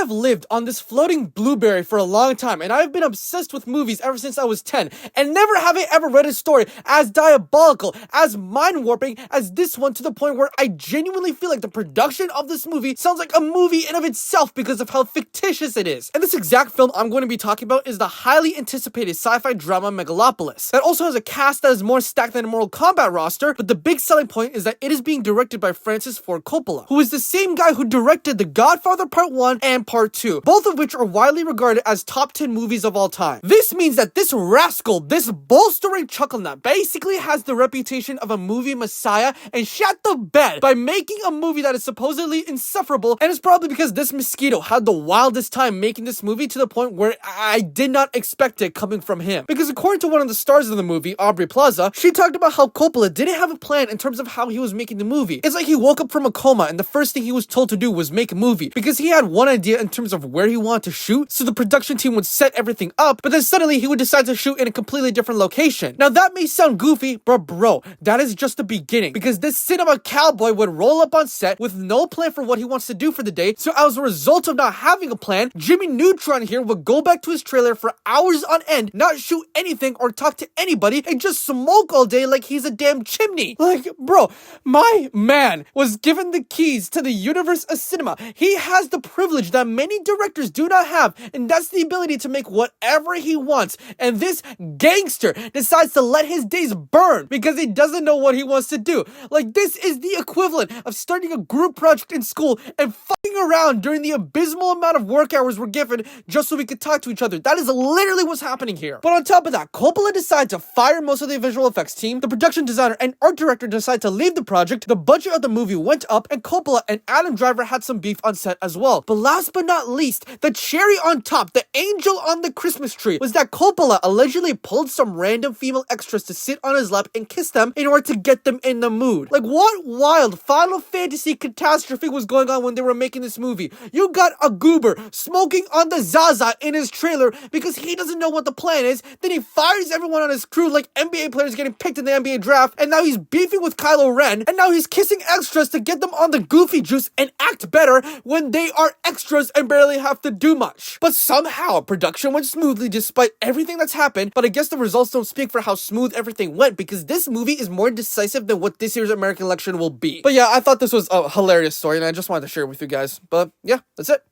have lived on this floating blueberry for a long time, and I've been obsessed with movies ever since I was 10, and never have I ever read a story as diabolical, as mind-warping as this one, to the point where I genuinely feel like the production of this movie sounds like a movie in of itself because of how fictitious it is. And this exact film I'm going to be talking about is the highly anticipated sci-fi drama Megalopolis, that also has a cast that is more stacked than a Mortal Kombat roster, but the big selling point is that it is being directed by Francis Ford Coppola, who is the same guy who directed The Godfather Part 1 and Part 2, both of which are widely regarded as top 10 movies of all time. This means that this rascal, this bolstering chucklenut, basically has the reputation of a movie messiah and shat the bed by making a movie that is supposedly insufferable, and it's probably because this mosquito had the wildest time making this movie to the point where I did not expect it coming from him. Because according to one of the stars of the movie, Aubrey Plaza, she talked about how Coppola didn't have a plan in terms of how he was making the movie. It's like he woke up from a coma and the first thing he was told to do was make a movie, because he had one idea in terms of where he wanted to shoot, so the production team would set everything up, but then suddenly he would decide to shoot in a completely different location. Now that may sound goofy, but bro, that is just the beginning, because this cinema cowboy would roll up on set with no plan for what he wants to do for the day, so as a result of not having a plan, Jimmy Neutron here would go back to his trailer for hours on end, not shoot anything or talk to anybody, and just smoke all day like he's a damn chimney. Like, bro, my man was given the keys to the universe of cinema. He has the privilege that many directors do not have, and that's the ability to make whatever he wants. And this gangster decides to let his days burn because he doesn't know what he wants to do. Like, this is the equivalent of starting a group project in school and fucking around during the abysmal amount of work hours we're given just so we could talk to each other. That is literally what's happening here. But on top of that, Coppola decided to fire most of the visual effects team, the production designer and art director decided to leave the project, the budget of the movie went up, and Coppola and Adam Driver had some beef on set as well. But last but not least, the cherry on top, the angel on the Christmas tree, was that Coppola allegedly pulled some random female extras to sit on his lap and kiss them in order to get them in the mood. Like, what wild Final Fantasy catastrophe was going on when they were making this movie? You got a goober smoking on the Zaza in his trailer because he doesn't know what the plan is, then he fires everyone on his crew like NBA players getting picked in the NBA draft, and now he's beefing with Kylo Ren, and now he's kissing extras to get them on the goofy juice and act better when they are extras and barely have to do much. But somehow production went smoothly despite everything that's happened, but I guess the results don't speak for how smooth everything went, because this movie is more decisive than what this year's American election will be. But yeah, I thought this was a hilarious story and I just wanted to share it with you guys. But yeah, that's it.